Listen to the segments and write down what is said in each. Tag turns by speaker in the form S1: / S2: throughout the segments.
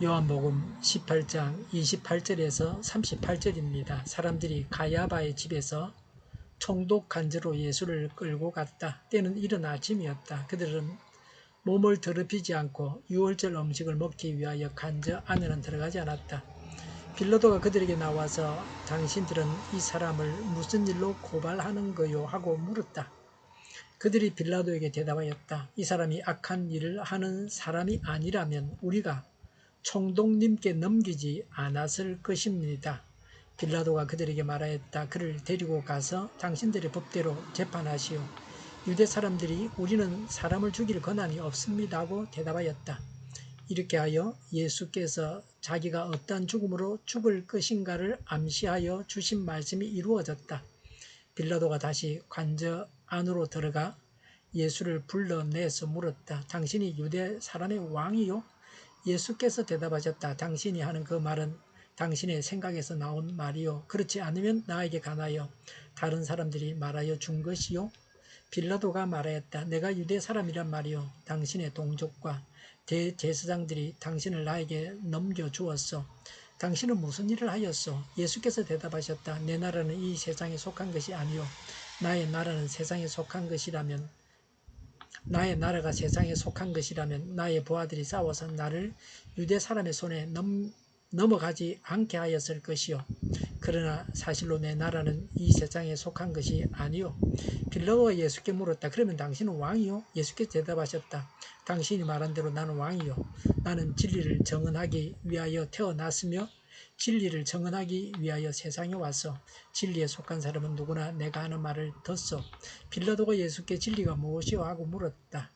S1: 요한복음 18장 28절에서 38절입니다. 사람들이 가야바의 집에서 총독 간주로 예수를 끌고 갔다. 때는 이른 아침이었다. 그들은 몸을 더럽히지 않고 유월절 음식을 먹기 위하여 간주 안에는 들어가지 않았다. 빌라도가 그들에게 나와서 당신들은 이 사람을 무슨 일로 고발하는 거요? 하고 물었다. 그들이 빌라도에게 대답하였다. 이 사람이 악한 일을 하는 사람이 아니라면 우리가 총독님께 넘기지 않았을 것입니다. 빌라도가 그들에게 말하였다. 그를 데리고 가서 당신들의 법대로 재판하시오. 유대 사람들이 우리는 사람을 죽일 권한이 없습니다 하고 대답하였다. 이렇게 하여 예수께서 자기가 어떠한 죽음으로 죽을 것인가를 암시하여 주신 말씀이 이루어졌다. 빌라도가 다시 관저 안으로 들어가 예수를 불러내서 물었다. 당신이 유대 사람의 왕이요? 예수께서 대답하셨다. 당신이 하는 그 말은 당신의 생각에서 나온 말이요. 그렇지 않으면 나에게 가나요? 다른 사람들이 말하여 준 것이요? 빌라도가 말하였다. 내가 유대 사람이란 말이요. 당신의 동족과 대제사장들이 당신을 나에게 넘겨주었소. 당신은 무슨 일을 하였소? 예수께서 대답하셨다. 내 나라는 이 세상에 속한 것이 아니요. 나의 나라가 세상에 속한 것이라면 나의 부하들이 싸워서 나를 유대 사람의 손에 넘어가지 않게 하였을 것이요. 그러나 사실로 내 나라는 이 세상에 속한 것이 아니요. 빌라도가 예수께 물었다. 그러면 당신은 왕이요? 예수께서 대답하셨다. 당신이 말한 대로 나는 왕이요. 나는 진리를 정언하기 위하여 태어났으며 진리를 정언하기 위하여 세상에 왔어. 진리에 속한 사람은 누구나 내가 하는 말을 듣소. 빌라도가 예수께 진리가 무엇이오? 하고 물었다.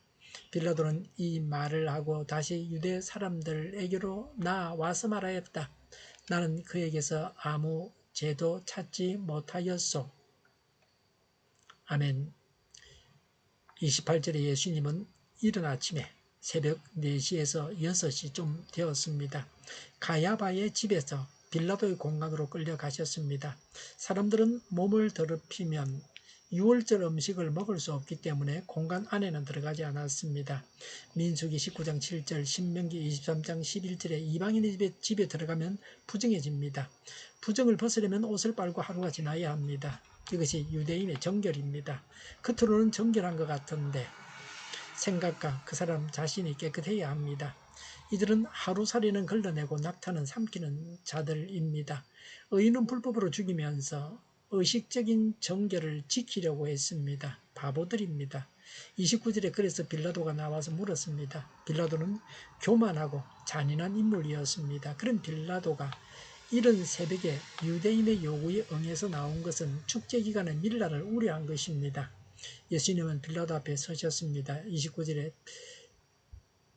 S1: 빌라도는 이 말을 하고 다시 유대 사람들에게로 나와서 말하였다. 나는 그에게서 아무 죄도 찾지 못하였소. 아멘. 28절에 예수님은 이른 아침에 새벽 4시에서 6시쯤 되었습니다. 가야바의 집에서 빌라도의 공간으로 끌려가셨습니다. 사람들은 몸을 더럽히면 유월절 음식을 먹을 수 없기 때문에 공간 안에는 들어가지 않았습니다. 민수기 19장 7절, 신명기 23장 11절에 이방인의 집에 들어가면 부정해집니다. 부정을 벗으려면 옷을 빨고 하루가 지나야 합니다. 이것이 유대인의 정결입니다. 겉으로는 정결한 것 같은데 생각과 그 사람 자신이 깨끗해야 합니다. 이들은 하루살이는 걸러내고 낙타는 삼키는 자들입니다. 의인은 불법으로 죽이면서 의식적인 정결을 지키려고 했습니다. 바보들입니다. 29절에 그래서 빌라도가 나와서 물었습니다. 빌라도는 교만하고 잔인한 인물이었습니다. 그런 빌라도가 이른 새벽에 유대인의 요구에 응해서 나온 것은 축제기간의 밀라를 우려한 것입니다. 예수님은 빌라도 앞에 서셨습니다. 29절에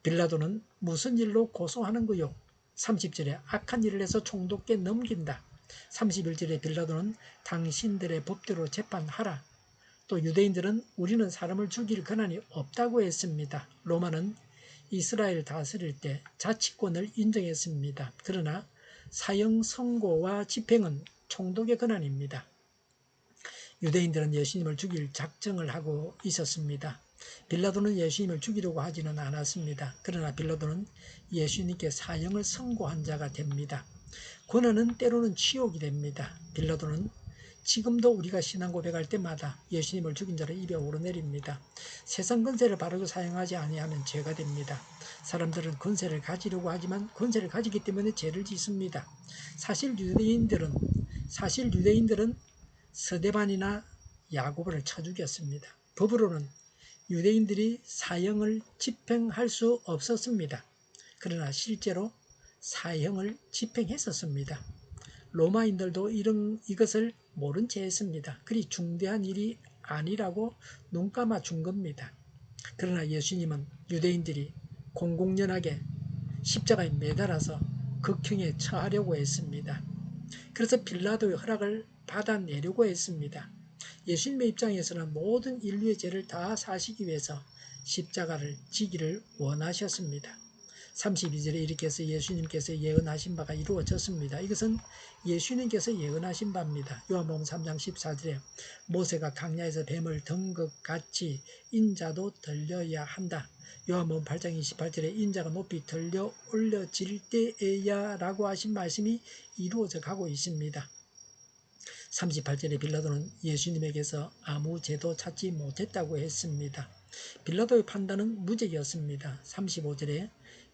S1: 빌라도는 무슨 일로 고소하는 거요? 30절에 악한 일을 해서 총독께 넘긴다. 31절에 빌라도는 당신들의 법대로 재판하라. 또 유대인들은 우리는 사람을 죽일 권한이 없다고 했습니다. 로마는 이스라엘 다스릴 때 자치권을 인정했습니다. 그러나 사형 선고와 집행은 총독의 권한입니다. 유대인들은 예수님을 죽일 작정을 하고 있었습니다. 빌라도는 예수님을 죽이려고 하지는 않았습니다. 그러나 빌라도는 예수님께 사형을 선고한 자가 됩니다. 권한은 때로는 치욕이 됩니다. 빌라도는 지금도 우리가 신앙 고백할 때마다 예수님을 죽인 자를 입에 오르내립니다. 세상 권세를 바르게 사용하지 아니하면 죄가 됩니다. 사람들은 권세를 가지려고 하지만 권세를 가지기 때문에 죄를 짓습니다. 사실 유대인들은 스데반이나 야고보를 쳐 죽였습니다. 법으로는 유대인들이 사형을 집행할 수 없었습니다. 그러나 실제로 사형을 집행했었습니다. 로마인들도 이것을 모른 채 했습니다. 그리 중대한 일이 아니라고 눈 감아 준 겁니다. 그러나 예수님은 유대인들이 공공연하게 십자가에 매달아서 극형에 처하려고 했습니다. 그래서 빌라도의 허락을 받아내려고 했습니다. 예수님의 입장에서는 모든 인류의 죄를 다 사시기 위해서 십자가를 지기를 원하셨습니다. 32절에 이렇게 해서 예수님께서 예언하신 바가 이루어졌습니다. 이것은 예수님께서 예언하신 바입니다. 요한복음 3장 14절에 모세가 광야에서 뱀을 든 것 같이 인자도 들려야 한다. 요한복음 8장 28절에 인자가 높이 들려 올려질 때에야 라고 하신 말씀이 이루어져 가고 있습니다. 38절에 빌라도는 예수님에게서 아무 죄도 찾지 못했다고 했습니다. 빌라도의 판단은 무죄였습니다. 35절에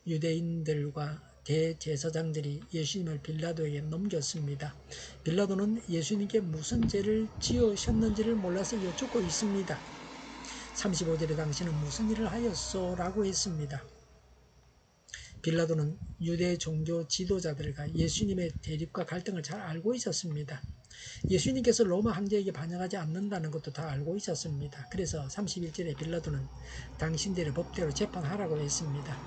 S1: 유대인들과 대제사장들이 예수님을 빌라도에게 넘겼습니다. 빌라도는 예수님께 무슨 죄를 지으셨는지를 몰라서 여쭙고 있습니다. 35절에 당신은 무슨 일을 하였소? 라고 했습니다. 빌라도는 유대 종교 지도자들과 예수님의 대립과 갈등을 잘 알고 있었습니다. 예수님께서 로마 황제에게 반영하지 않는다는 것도 다 알고 있었습니다. 그래서 31절에 빌라도는 당신들의 법대로 재판하라고 했습니다.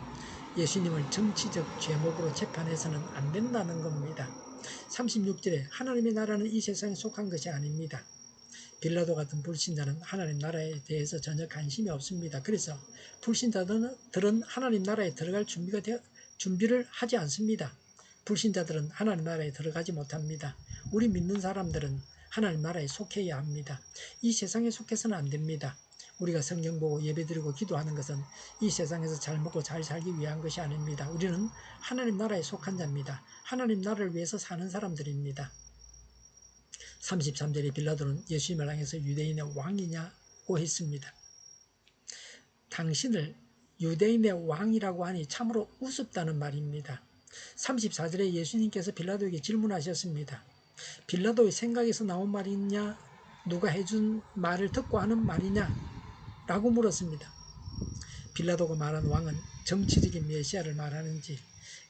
S1: 예수님을 정치적 죄목으로 재판해서는 안 된다는 겁니다. 36절에 하나님의 나라는 이 세상에 속한 것이 아닙니다. 빌라도 같은 불신자는 하나님 나라에 대해서 전혀 관심이 없습니다. 그래서 불신자들은 하나님 나라에 들어갈 준비를 하지 않습니다. 불신자들은 하나님 나라에 들어가지 못합니다. 우리 믿는 사람들은 하나님 나라에 속해야 합니다. 이 세상에 속해서는 안 됩니다. 우리가 성경 보고 예배드리고 기도하는 것은 이 세상에서 잘 먹고 잘 살기 위한 것이 아닙니다. 우리는 하나님 나라에 속한 자입니다. 하나님 나라를 위해서 사는 사람들입니다. 33절에 빌라도는 예수님을 향해서 유대인의 왕이냐고 했습니다. 당신을 유대인의 왕이라고 하니 참으로 우습다는 말입니다. 34절에 예수님께서 빌라도에게 질문하셨습니다. 빌라도의 생각에서 나온 말이냐? 누가 해준 말을 듣고 하는 말이냐? 라고 물었습니다. 빌라도가 말한 왕은 정치적인 메시아를 말하는지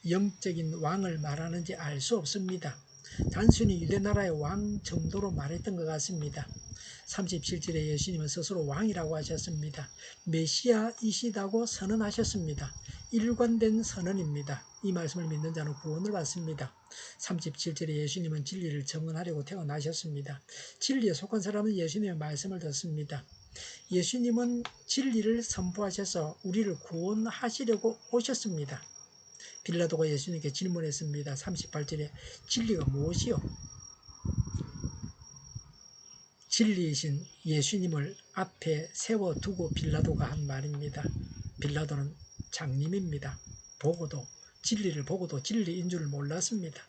S1: 영적인 왕을 말하는지 알 수 없습니다. 단순히 유대나라의 왕 정도로 말했던 것 같습니다. 37절에 예수님은 스스로 왕이라고 하셨습니다. 메시아이시다고 선언하셨습니다. 일관된 선언입니다. 이 말씀을 믿는 자는 구원을 받습니다. 37절에 예수님은 진리를 증언하려고 태어나셨습니다. 진리에 속한 사람은 예수님의 말씀을 듣습니다. 예수님은 진리를 선포하셔서 우리를 구원하시려고 오셨습니다. 빌라도가 예수님께 질문했습니다. 38절에 진리가 무엇이요? 진리이신 예수님을 앞에 세워두고 빌라도가 한 말입니다. 빌라도는 장님입니다. 진리를 보고도 진리인 줄 몰랐습니다.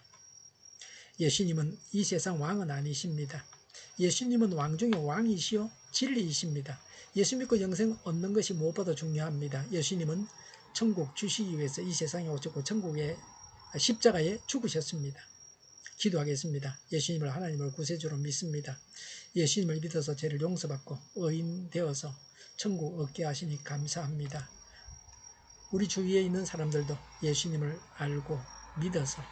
S1: 예수님은 이 세상 왕은 아니십니다. 예수님은 왕 중에 왕이시요 진리이십니다. 예수 믿고 영생 얻는 것이 무엇보다 중요합니다. 예수님은 천국 주시기 위해서 이 세상에 오셨고 천국의 십자가에 죽으셨습니다. 기도하겠습니다. 예수님을 하나님을 구세주로 믿습니다. 예수님을 믿어서 죄를 용서받고 의인 되어서 천국 얻게 하시니 감사합니다. 우리 주위에 있는 사람들도 예수님을 알고 믿어서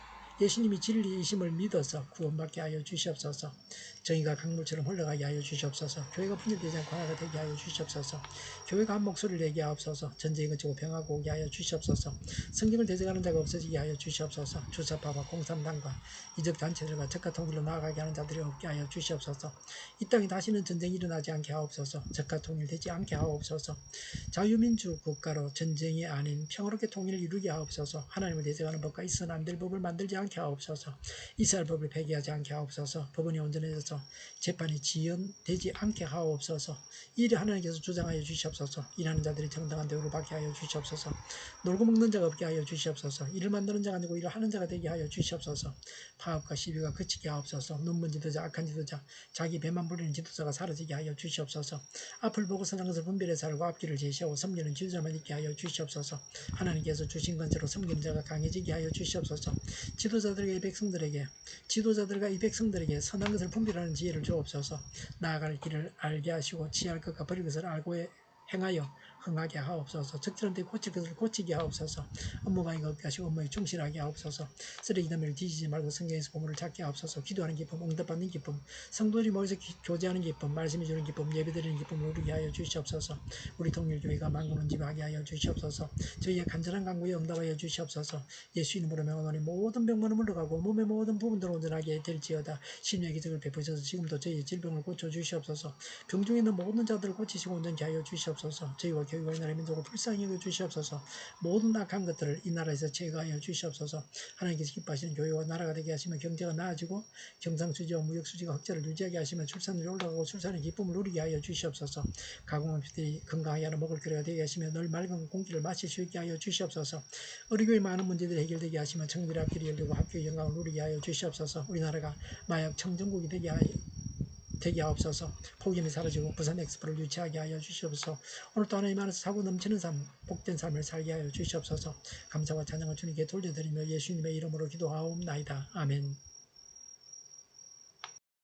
S1: 예수님이 진리이심을 믿어서 구원받게 하여 주시옵소서. 정의가 강물처럼 흘러가게 하여 주시옵소서. 교회가 분열되지 않고 하나가 되게 하여 주시옵소서. 교회가 한 목소리를 내게 하옵소서. 전쟁이 그치고 평화가 오게 하여 주시옵소서. 성경을 대적하는 자가 없어지게 하여 주시옵소서. 주사파와 공산당과 이적 단체들과 적과 통일로 나아가게 하는 자들이 없게 하여 주시옵소서. 이 땅에 다시는 전쟁이 일어나지 않게 하옵소서. 적과 통일되지 않게 하옵소서. 자유민주 국가로 전쟁이 아닌 평화롭게 통일을 이루게 하옵소서. 하나님을 대적하는 법과 있어서는 안 될 법을 만들지 않게 하옵소서. 이스라엘 법을 폐기하지 않게 하옵소서. 법원이 온전해져서 재판이 지연되지 않게 하옵소서. 이를 하나님께서 주장하여 주시옵소서. 일하는 자들이 정당한 대우를 받게 하여 주시옵소서. 놀고 먹는 자가 없게 하여 주시옵소서. 일을 만드는 자가 아니고 일을 하는 자가 되게 하여 주시옵소서. 파업과 시비가 그치게 하옵소서. 눈먼 지도자, 악한 지도자, 자기 배만 부리는 지도자가 사라지게 하여 주시옵소서. 앞을 보고 선한 것을 분별해 살고 앞길을 제시하고 섬기는 지도자만 있게 하여 주시옵소서. 하나님께서 주신 건처로 섬기는 자가 강해지게 하여 주시옵소서. 지도자들과 이 백성들에게 선한 것을 분별하는 지혜를 주옵소서. 나아갈 길을 알게 하시고 취할 것과 버릴 것을 알고 행하여 흥하게 하옵소서. 적절한 데 고칠 것을 고치게 하옵소서. 업무방해가 없게 하시고 업무에 충실하게 하옵소서. 쓰레기 더미를 뒤지지 말고 성경에서 보물을 찾게 하옵소서. 기도하는 기쁨, 응답받는 기쁨, 성도들이 모여서 교제하는 기쁨, 말씀해 주는 기쁨, 예배드리는 기쁨을 누리게 하여 주시옵소서. 우리 통일교회가 만군을 지배하게 하여 주시옵소서. 저희의 간절한 간구에 응답하여 주시옵소서. 예수 이름으로 명하노니 모든 병만은 물러가고 몸의 모든 부분들 온전하게 될지어다. 신유의 기적을 베푸셔서 지금도 저희의 질병을 고쳐 주시옵소서. 병중에 있는 모든 자들을 고치시고 온전케 하여 주시옵소서. 저희와 교회와 이 나라의 민족을 불쌍히 여겨 주시옵소서. 모든 악한 것들을 이 나라에서 제거하여 주시옵소서. 하나님께서 기뻐하시는 교회와 나라가 되게 하시면 경제가 나아지고 경상수지와 무역수지가 흑자를 유지하게 하시면 출산율이 올라가고 출산의 기쁨을 누리게 하여 주시옵소서. 가공업체들이 건강하게 하는 먹을 거리가 되게 하시며 늘 맑은 공기를 마실 수 있게 하여 주시옵소서. 우리 교회 많은 문제들이 해결되게 하시면 청년들의 앞길이 열리고 학교의 영광을 누리게 하여 주시옵소서. 우리나라가 마약 청정국이 되게 하옵소서. 폭염이 사라지고 부산 엑스포를 유치하게 하여 주시옵소서. 오늘 또 하나님 안에서 사고 넘치는 삶, 복된 삶을 살게 하여 주시옵소서. 감사와 찬양을 주님께 돌려드리며 예수님의 이름으로 기도하옵나이다. 아멘.